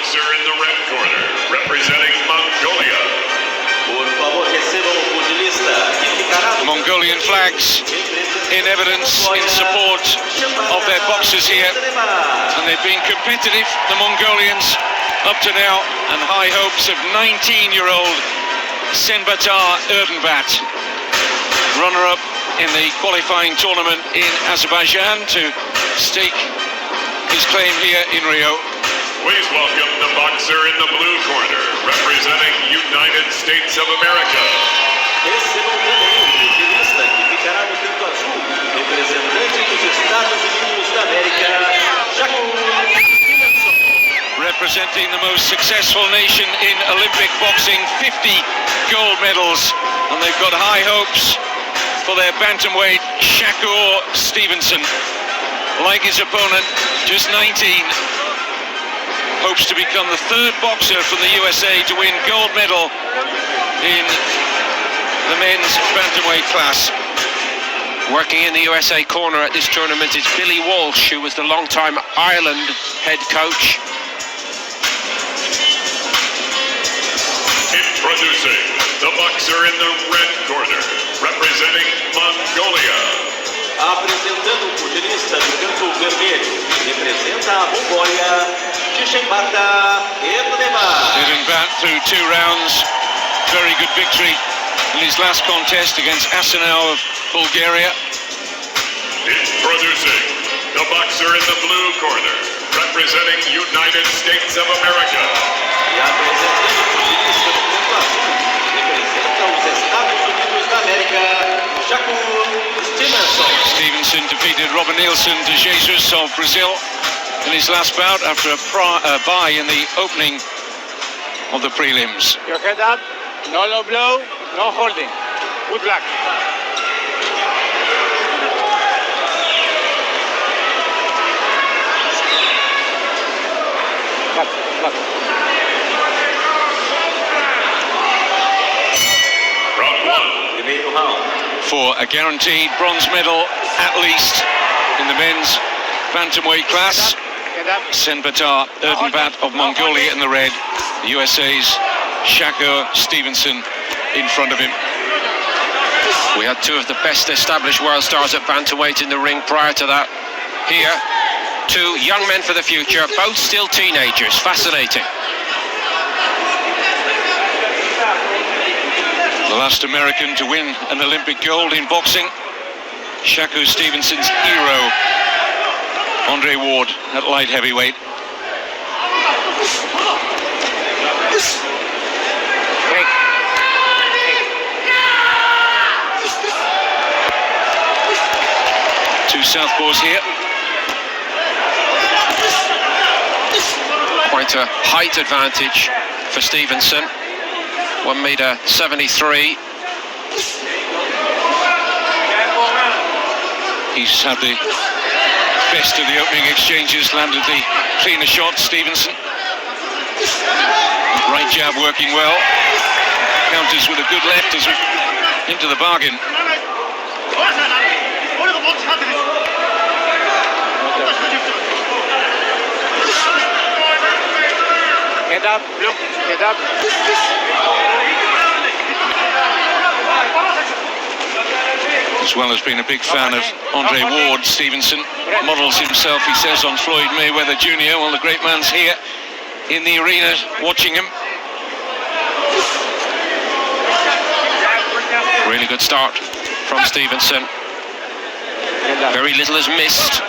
boxer in the red corner, representing Mongolia. Por favor, recebam o pugilista que ficará no Mongolian flags in evidence in support of their boxers here, and they've been competitive, the Mongolians, up to now, and high hopes of 19-year-old Tsendbaatar Erdenebat, runner-up in the qualifying tournament in Azerbaijan, to stake his claim here in Rio. Please welcome the boxer in the blue corner, representing United States of America. Recebam também o pugilista que ficará no canto azul, representante dos Estados Unidos da América, Shakur. Representing the most successful nation in Olympic boxing, 50 gold medals, and they've got high hopes for their bantamweight, Shakur Stevenson. Like his opponent, just 19, hopes to become the third boxer from the USA to win gold medal in the men's bantamweight class. Working in the USA corner at this tournament is Billy Walsh, who was the long-time Ireland head coach. Introducing the boxer in the red corner, representing Mongolia. Apresentando o pugilista do canto vermelho, representa a Mongólia, Tsendbaatar, Erdenebat. Erdenebat through 2 rounds, very good victory in his last contest against Asenau of Bulgaria. Introducing the boxer in the blue corner, representing United States of America. E apresentando o pugilista do canto azul, representa os Estados Unidos da América, Shakur Stevenson. Stevenson defeated Robert Nielsen de Jesus of Brazil in his last bout after a bye in the opening of the prelims. Your head up, no low blow, no holding. Good luck. Round 1. Primeiro round. For a guaranteed bronze medal, at least, in the men's bantamweight class. Head up. Tsendbaatar Erdenebat of Mongolia in the red, the USA's Shakur Stevenson in front of him. We had 2 of the best established world stars at bantamweight in the ring prior to that. Here, 2 young men for the future, both still teenagers. Fascinating. The last American to win an Olympic gold in boxing, Shakur Stevenson's hero, Andre Ward, at light heavyweight. Two southpaws here. Quite a height advantage for Stevenson. 1.73 m. He's had the best of the opening exchanges, landed the cleaner shot, Stevenson. Right jab working well. Counters with a good left as we into the bargain. Head up, look, head up. As well as being a big fan of Andre Ward, Stevenson models himself, he says, on Floyd Mayweather Jr. Well, the great man's here in the arena watching him. Really good start from Stevenson. Very little has missed.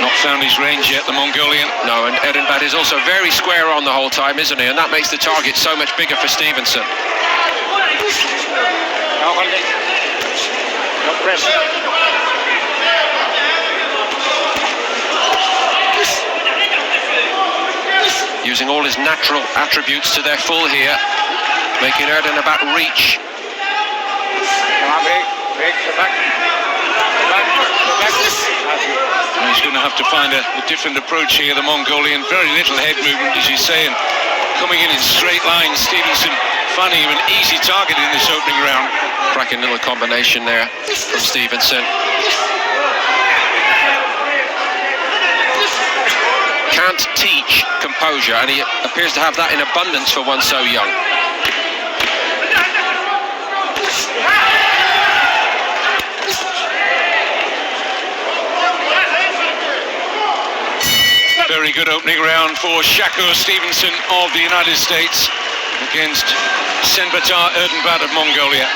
Not found his range yet, the Mongolian. No, and Erdenebat is also very square on the whole time, isn't he? And that makes the target so much bigger for Stevenson. No holding. No pressure. Using all his natural attributes to their full here, making Erdenebat reach. Come on, break, back. Back. He's going to have to find a different approach here, the Mongolian. Very little head movement, as you say, and coming in straight lines. Stevenson finding him an easy target in this opening round. Cracking striking little combination there from Stevenson. Can't teach composure, and he appears to have that in abundance for one so young. Very good opening round for Shakur Stevenson of the United States against Tsendbaatar Erdenebat of Mongolia.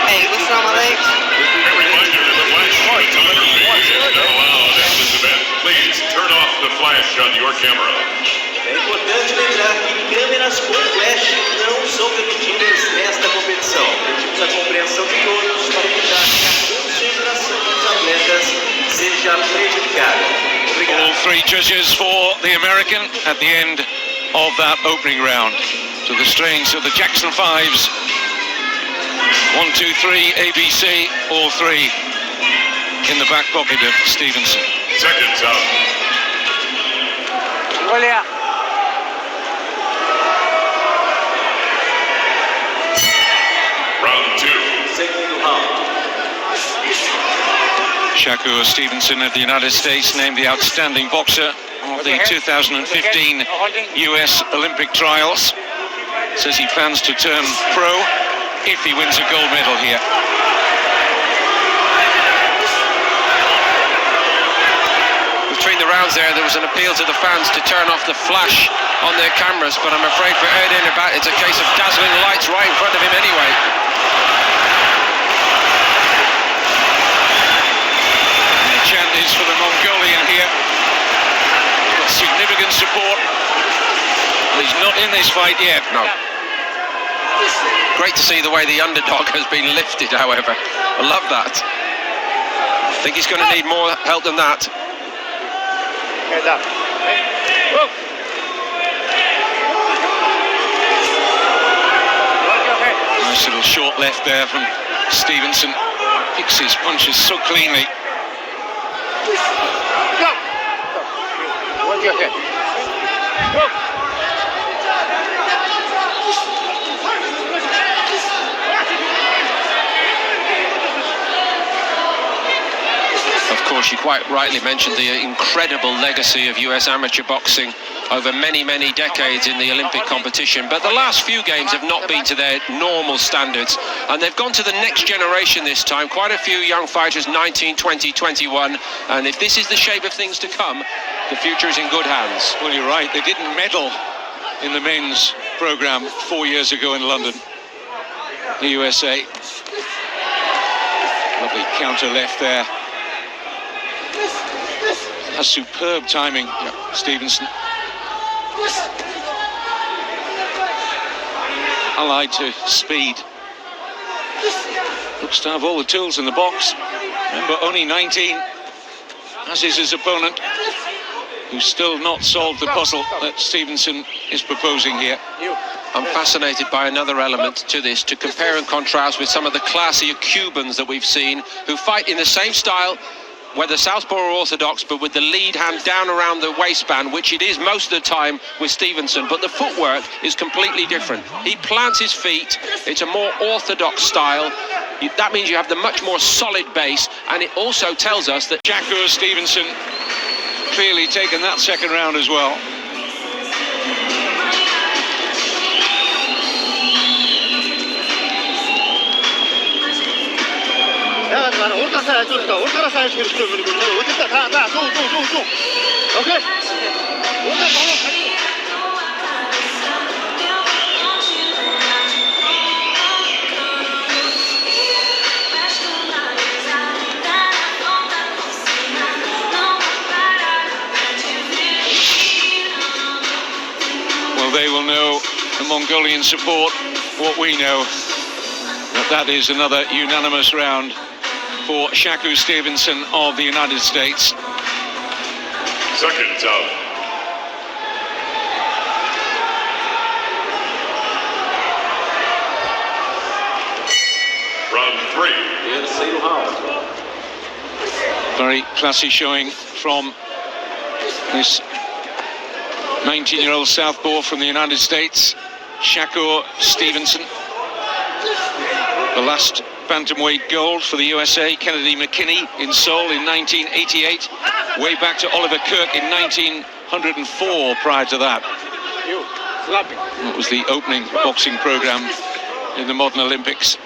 Hey, what's wrong with my legs? A reminder that the flash photography is not allowed at this event. Please turn off the flash on your camera. É importante lembrar que câmeras com flash não são permitidas nesta competição. Pedimos a compreensão de todos para evitar que a concentração dos atletas seja prejudicada. Obrigado. All three judges for the American at the end of that opening round. To the strains of the Jackson 5s. 1, 2, 3, ABC, all three in the back pocket of Stevenson. Seconds out. Julia. Round 2. Segundo round. Shakur Stevenson of the United States named the outstanding boxer of the 2015 US Olympic trials. Says he plans to turn pro if he wins a gold medal here. Between the rounds there was an appeal to the fans to turn off the flash on their cameras, but I'm afraid for Erdenebat it's a case of dazzling lights right in front of him anyway. And the chant is for the Mongolian here. He's got significant support. He's not in this fight yet. No. Great to see the way the underdog has been lifted, however. I love that. I think he's going to need more help than that. Head up. Move. Nice little short left there from Stevenson. Picks his punches so cleanly. Go. Watch your head. Go. Of course, you quite rightly mentioned the incredible legacy of US amateur boxing over many, many decades in the Olympic competition. But the last few games have not been to their normal standards. And they've gone to the next generation this time. Quite a few young fighters, 19, 20, 21. And if this is the shape of things to come, the future is in good hands. Well, you're right. They didn't medal in the men's program 4 years ago in London. The USA. Lovely counter left there. A superb timing, Stevenson. Allied to speed. Looks to have all the tools in the box. Remember, only 19, as is his opponent, who's still not solved the puzzle that Stevenson is proposing here. I'm fascinated by another element to this, to compare and contrast with some of the classier Cubans that we've seen, who fight in the same style, whether southpaw or orthodox, but with the lead hand down around the waistband, which it is most of the time with Stevenson, but the footwork is completely different. He plants his feet, it's a more orthodox style. That means you have the much more solid base, and it also tells us that Shakur Stevenson clearly taken that second round as well. Okay. Well, they will know, the Mongolian support, what we know, that is another unanimous round for Shakur Stevenson of the United States. Seconds out. Round 3. Terceiro round. Very classy showing from This 19-year-old southpaw from the United States, Shakur Stevenson. The last bantamweight gold for the USA, Kennedy McKinney in Seoul in 1988. Way back to Oliver Kirk in 1904 prior to that. That was the opening boxing program in the modern Olympics.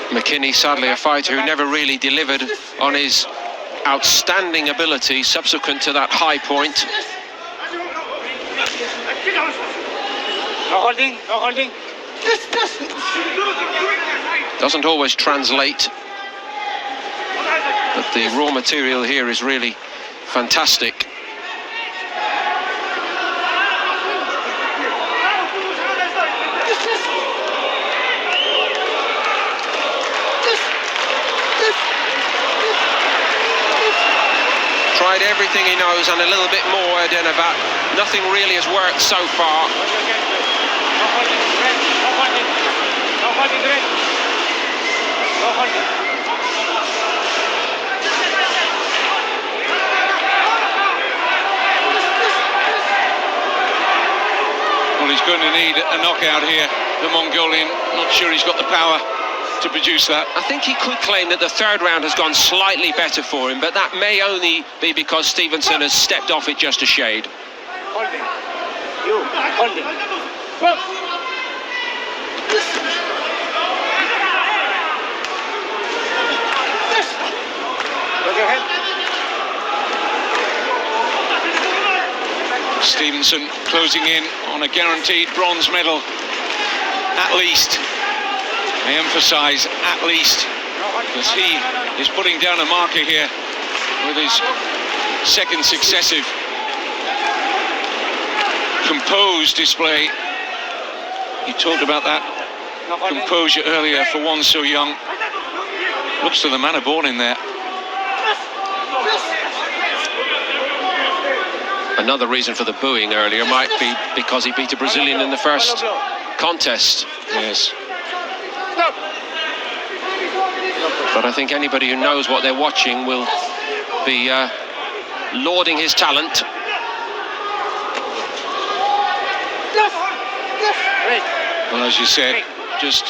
McKinney, sadly a fighter who never really delivered on his outstanding ability subsequent to that high point. No holding, no holding. Doesn't always translate, but the raw material here is really fantastic. Tried everything he knows and a little bit more, Erdenebat. Nothing really has worked so far. No holding, Greg. No holding. No holding, Greg. No holding. Well, he's going to need a knockout here, the Mongolian. Not sure he's got the power to produce that. I think he could claim that the third round has gone slightly better for him, but that may only be because Stevenson has stepped off it just a shade. Holding. You. Holding. Go. Look ahead. Stevenson closing in on a guaranteed bronze medal, at least. I emphasise at least, because he is putting down a marker here with his second successive composed display. You talked about that composure earlier for one so young. Looks to the manner born in there. Another reason for the booing earlier might be because he beat a Brazilian in the first contest. Yes. But I think anybody who knows what they're watching will be lauding his talent. Well, as you said, just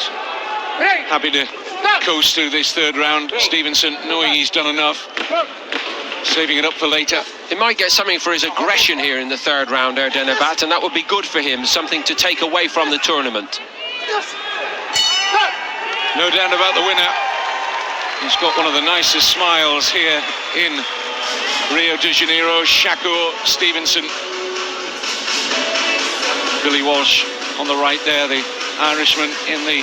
happy to coast through this third round. Stevenson, knowing he's done enough, saving it up for later. He might get something for his aggression here in the third round, Erdenebat, and that would be good for him, something to take away from the tournament. No doubt about the winner. He's got one of the nicest smiles here in Rio de Janeiro, Shakur Stevenson. Billy Walsh on the right there, the Irishman in the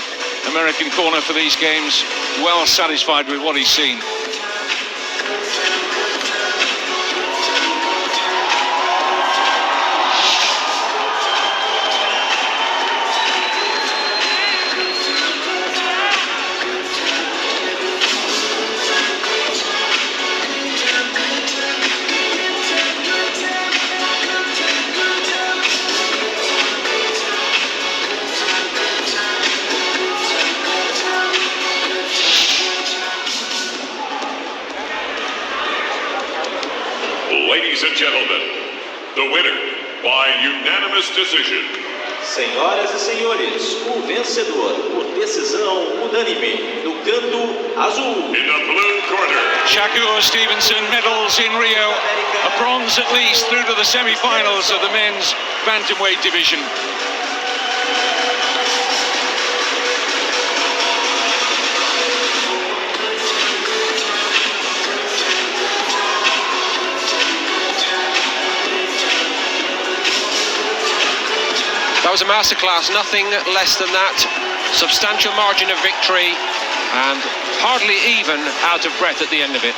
American corner for these games, well satisfied with what he's seen. Ladies and gentlemen, the winner by unanimous decision. Senhoras e senhores, o vencedor por decisão unânime no canto azul. In the blue corner, Shakur Stevenson medals in Rio, a bronze at least through to the semi-finals of the men's bantamweight division. That was a masterclass, nothing less than that. Substantial margin of victory and hardly even out of breath at the end of it.